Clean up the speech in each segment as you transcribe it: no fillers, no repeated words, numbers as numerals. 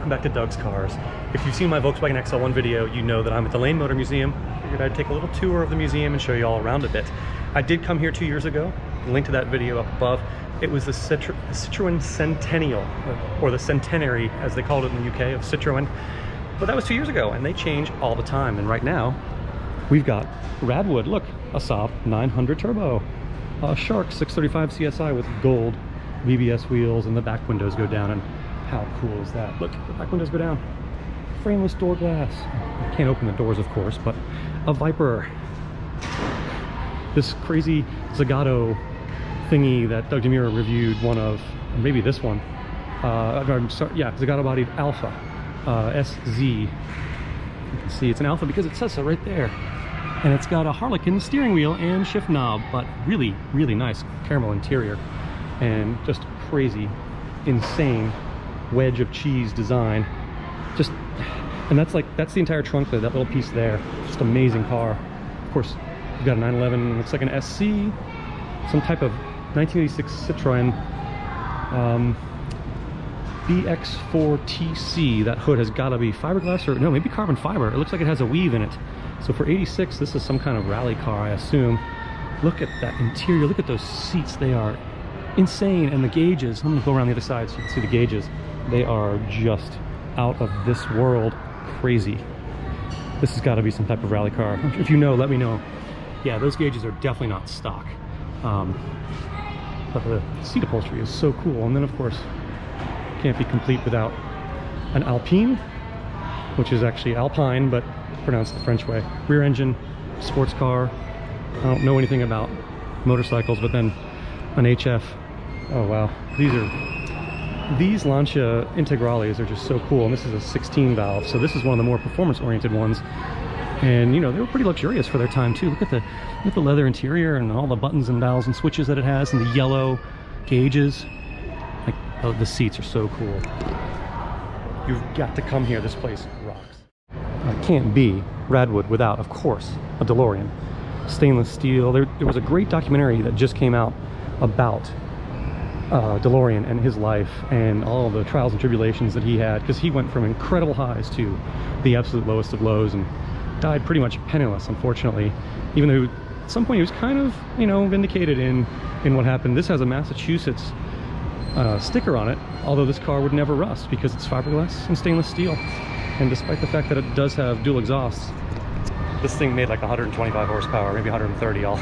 welcome back to Doug's Cars. If you've seen my Volkswagen XL1 video, you know that I'm at the Lane Motor Museum. I figured I'd take a little tour of the museum and show you all around a bit. I did come here 2 years ago. Link to that video up above. It was the Citroën Centennial, or the Centenary as they called it in the UK, of Citroën. But that was 2 years ago, and they change all the time. And right now, we've got Redwood. Look, a Saab 900 Turbo, a Shark 635 CSI with gold BBS wheels, and the back windows go down. And how cool is that? Look, the back windows go down. Frameless door glass. You can't open the doors, of course, but a Viper. This crazy Zagato thingy that Doug DeMuro reviewed, one of, or maybe this one. I'm sorry, yeah, Zagato bodied Alpha, SZ. You can see it's an Alpha because it says so right there. And it's got a Harlequin steering wheel and shift knob, but really, really nice caramel interior. And just crazy, insane wedge of cheese design. Just, and that's the entire trunk there, that little piece there. Just amazing car. Of course, you've got a 911, looks like an SC, some type of 1986 Citroën BX4TC. That hood has got to be fiberglass, or no, maybe carbon fiber. It looks like it has a weave in it. So for 86, this is some kind of rally car, I assume. Look at that interior. Look at those seats. They are insane. And the gauges, I'm gonna go around the other side so you can see the gauges. They are just out of this world crazy. This has got to be some type of rally car. If you know, let me know. Yeah, those gauges are definitely not stock. But the seat upholstery is so cool. And then, of course, can't be complete without an Alpine, which is actually Alpine, but pronounced the French way. Rear engine, sports car. I don't know anything about motorcycles, but then an HF. Oh, wow. These Lancia Integrales are just so cool. And this is a 16 valve, so this is one of the more performance-oriented ones. And you know, they were pretty luxurious for their time too. Look at the leather interior and all the buttons and valves and switches that it has, and the yellow gauges. Like, oh, the seats are so cool. You've got to come here. This place rocks. It can't be Redwood without, of course, a Delorean. Stainless steel. There was a great documentary that just came out about Delorean and his life and all the trials and tribulations that he had, because he went from incredible highs to the absolute lowest of lows and died pretty much penniless, unfortunately, even though at some point he was kind of, you know, vindicated in what happened. This has a Massachusetts sticker on it, although this car would never rust because it's fiberglass and stainless steel. And despite the fact that it does have dual exhausts, this thing made like 125 horsepower, maybe 130 all.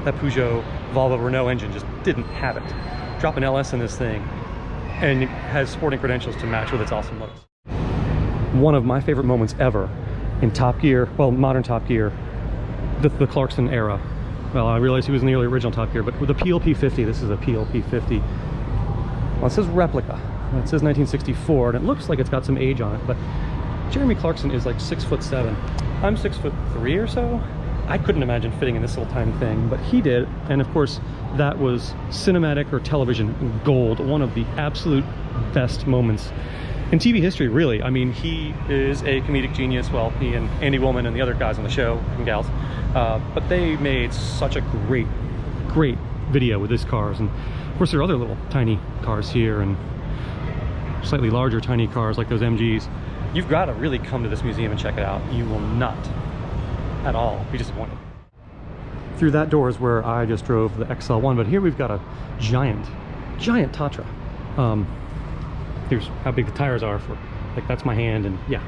That Peugeot Volvo Renault engine just didn't have it. Drop an LS in this thing and it has sporting credentials to match with its awesome looks. One of my favorite moments ever in Top Gear, well, modern Top Gear, the Clarkson era. Well, I realize he was in the original Top Gear, but with a PLP50, this is a PLP50. Well, it says replica. It says 1964, and it looks like it's got some age on it, but Jeremy Clarkson is like 6'7". I'm 6'3" or so. I couldn't imagine fitting in this little tiny thing, but he did, and of course, that was cinematic or television gold, one of the absolute best moments in TV history, really. I mean, he is a comedic genius. Well, he and Andy Woolman and the other guys on the show, and gals, but they made such a great video with these cars. And of course, there are other little tiny cars here and slightly larger tiny cars like those MGs. You've got to really come to this museum and check it out. You will not at all be disappointed. Through that door is where I just drove the XL1, but here we've got a giant Tatra. Here's how big the tires are for, like, that's my hand, and yeah,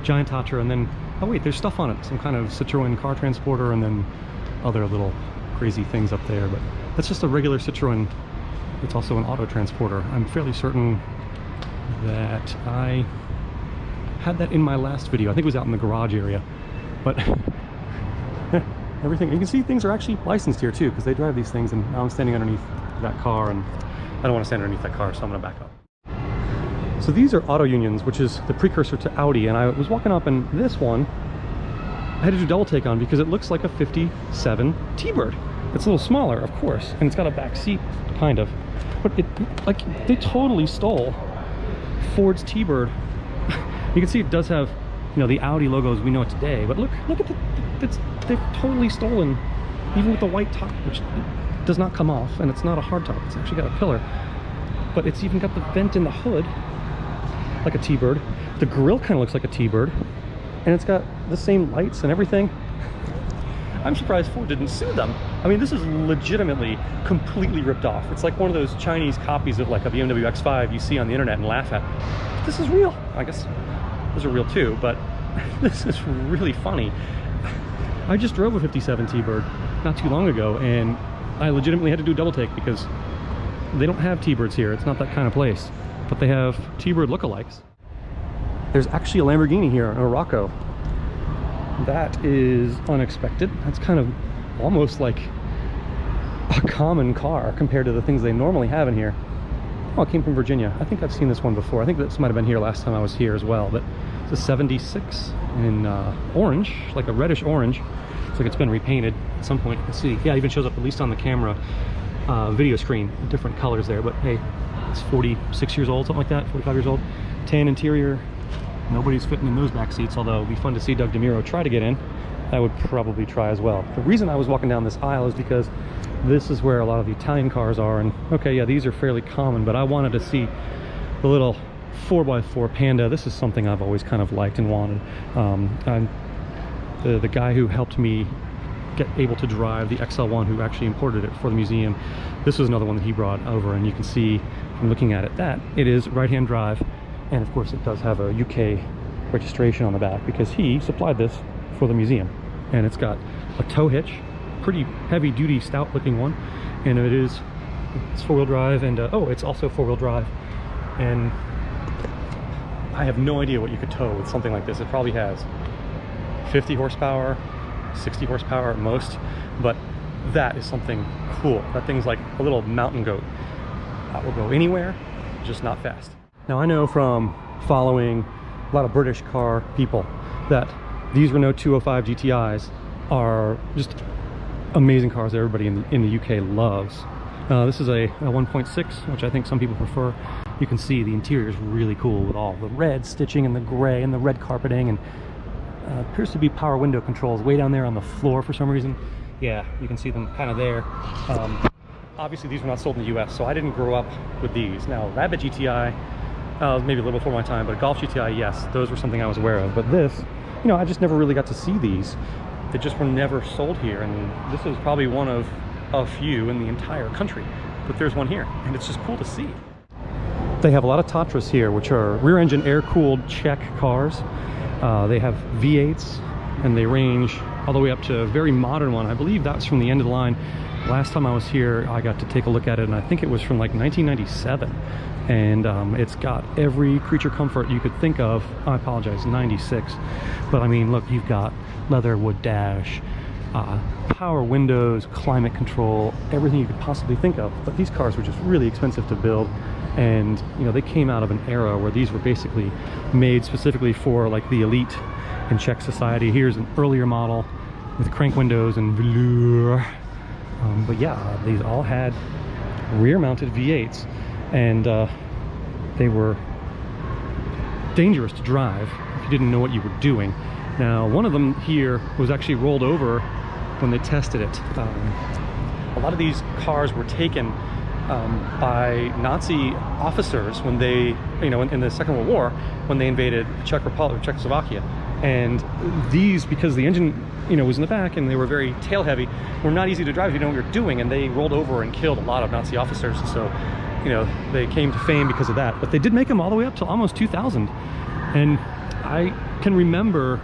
giant Tatra. And then, oh wait, there's stuff on it, some kind of Citroën car transporter, and then other little crazy things up there. But that's just a regular Citroën. It's also an auto transporter. I'm fairly certain that I had that in my last video. I think it was out in the garage area, but everything, you can see things are actually licensed here too, because they drive these things. And now I'm standing underneath that car, and I don't want to stand underneath that car, so I'm going to back up. So these are Auto Unions, which is the precursor to Audi, and I was walking up, and this one I had to do double take on because it looks like a 57 T-Bird. It's a little smaller, of course, and it's got a back seat, kind of, but it, like, they totally stole Ford's T-Bird. You can see it does have, you know, the Audi logo as we know it today, but look at they've totally stolen, even with the white top, which does not come off, and it's not a hard top, it's actually got a pillar, but it's even got the vent in the hood. like a T-Bird. The grill kind of looks like a T-Bird, and it's got the same lights and everything. I'm surprised Ford didn't sue them. I mean, this is legitimately completely ripped off. It's like one of those Chinese copies of like a BMW X5 you see on the internet and laugh at. This is real. I guess those are real too, but this is really funny. I just drove a 57 T-Bird not too long ago, and I legitimately had to do a double take because they don't have T-Birds here. It's not that kind of place, but they have T-Bird lookalikes. There's actually a Lamborghini here, a Rocco. That is unexpected. That's kind of almost like a common car compared to the things they normally have in here. Oh, it came from Virginia. I think I've seen this one before. I think this might have been here last time I was here as well, but it's a 76 in orange, like a reddish orange. It's like it's been repainted at some point. Let's see. Yeah, it even shows up at least on the camera video screen, different colors there, but hey, it's 46 years old, something like that, 45 years old. Tan interior. Nobody's fitting in those back seats, although it'd be fun to see Doug DeMuro try to get in. I would probably try as well. The reason I was walking down this aisle is because this is where a lot of the Italian cars are, and okay, yeah, these are fairly common, but I wanted to see the little 4x4 Panda. This is something I've always kind of liked and wanted. The guy who helped me get able to drive the XL1, who actually imported it for the museum, this was another one that he brought over, and you can see from looking at it that it is right-hand drive. And of course it does have a UK registration on the back because he supplied this for the museum. And it's got a tow hitch, pretty heavy duty stout looking one. And it's four-wheel drive, and oh, it's also four-wheel drive. And I have no idea what you could tow with something like this. It probably has 50 horsepower, 60 horsepower at most, but that is something cool. That thing's like a little mountain goat. That will go anywhere, just not fast. Now, I know from following a lot of British car people that these Renault 205 GTIs are just amazing cars that everybody in the UK loves. This is a 1.6, which I think some people prefer. You can see the interior is really cool with all the red stitching and the gray and the red carpeting, and appears to be power window controls way down there on the floor for some reason. Yeah, you can see them kind of there. Obviously, these were not sold in the US, so I didn't grow up with these. Now, Rabbit GTI, maybe a little before my time, but Golf GTI, yes, those were something I was aware of. But this, you know, I just never really got to see these. They just were never sold here, and this is probably one of a few in the entire country. But there's one here, and it's just cool to see. They have a lot of Tatras here, which are rear-engine air-cooled Czech cars. They have V8s, and they range all the way up to a very modern one. I believe that's from the end of the line. Last time I was here, I got to take a look at it, and I think it was from like 1997. And it's got every creature comfort you could think of. I apologize, 96. But I mean, look, you've got leather wood dash, power windows, climate control, everything you could possibly think of. But these cars were just really expensive to build. And, you know, they came out of an era where these were basically made specifically for like the elite in Czech society. Here's an earlier model with crank windows and velour. But yeah, these all had rear-mounted V8s, and they were dangerous to drive if you didn't know what you were doing. Now, one of them here was actually rolled over when they tested it. A lot of these cars were taken by Nazi officers when they, you know, in the Second World War, when they invaded Czech Republic, Czechoslovakia. And these, because the engine, you know, was in the back and they were very tail heavy, were not easy to drive if you know what you're doing, and they rolled over and killed a lot of Nazi officers. So, you know, they came to fame because of that. But they did make them all the way up to almost 2000. And I can remember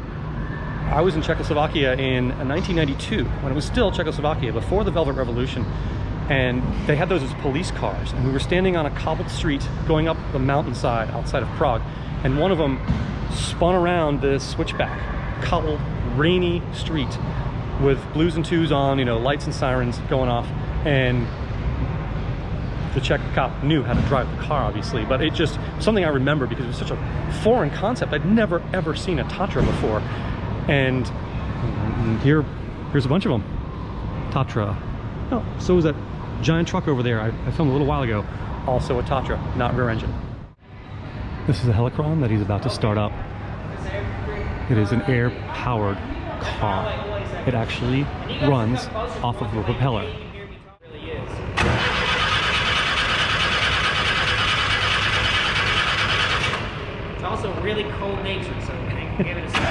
I was in Czechoslovakia in 1992, when it was still Czechoslovakia, before the Velvet Revolution. And they had those as police cars, and we were standing on a cobbled street going up the mountainside outside of Prague, and one of them spun around this switchback, cobbled, rainy street with blues and twos on, you know, lights and sirens going off, and the Czech cop knew how to drive the car, obviously, but it just something I remember because it was such a foreign concept. I'd never ever seen a Tatra before, and here's a bunch of them. Tatra. Oh, so is that giant truck over there I filmed a little while ago, also a Tatra, not rear engine. This is a Helicron that he's about to start up. It is an air-powered car. It actually runs off of a propeller. really cold nature, so I gave it a second.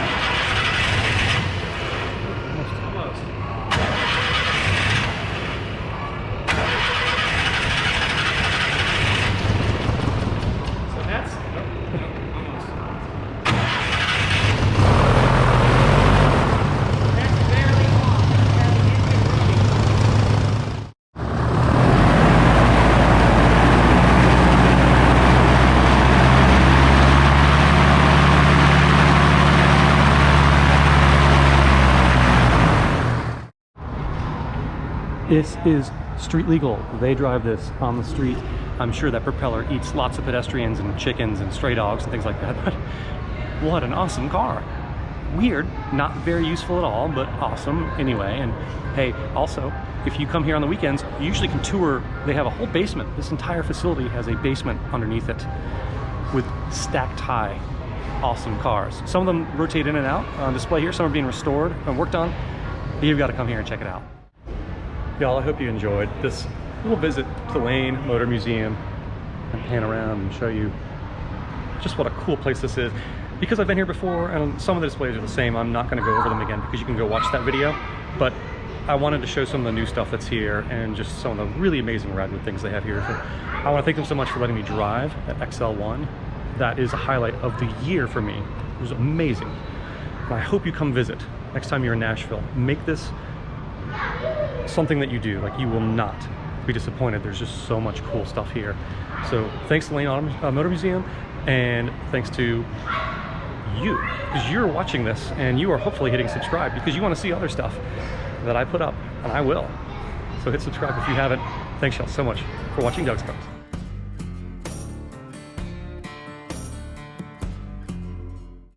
Almost. So that's almost. That's barely off. That's the engine running. This is street legal. They drive this on the street. I'm sure that propeller eats lots of pedestrians and chickens and stray dogs and things like that, but what an awesome car. Weird, not very useful at all, but awesome anyway. And hey, also, if you come here on the weekends, you usually can tour. They have a whole basement. This entire facility has a basement underneath it with stacked high, awesome cars. Some of them rotate in and out on display here. Some are being restored and worked on. You've got to come here and check it out. Y'all, I hope you enjoyed this little visit to the Lane Motor Museum and pan around and show you just what a cool place this is. Because I've been here before and some of the displays are the same, I'm not going to go over them again because you can go watch that video. But I wanted to show some of the new stuff that's here and just some of the really amazing Redwood things they have here. So I want to thank them so much for letting me drive that XL1. That is a highlight of the year for me. It was amazing. And I hope you come visit next time you're in Nashville. Make this something that you do. Like, you will not be disappointed. There's just so much cool stuff here. So thanks to Lane Motor Museum, and thanks to you, because you're watching this and you are hopefully hitting subscribe because you want to see other stuff that I put up, and I will. So hit subscribe if you haven't. Thanks y'all so much for watching Doug's Cars.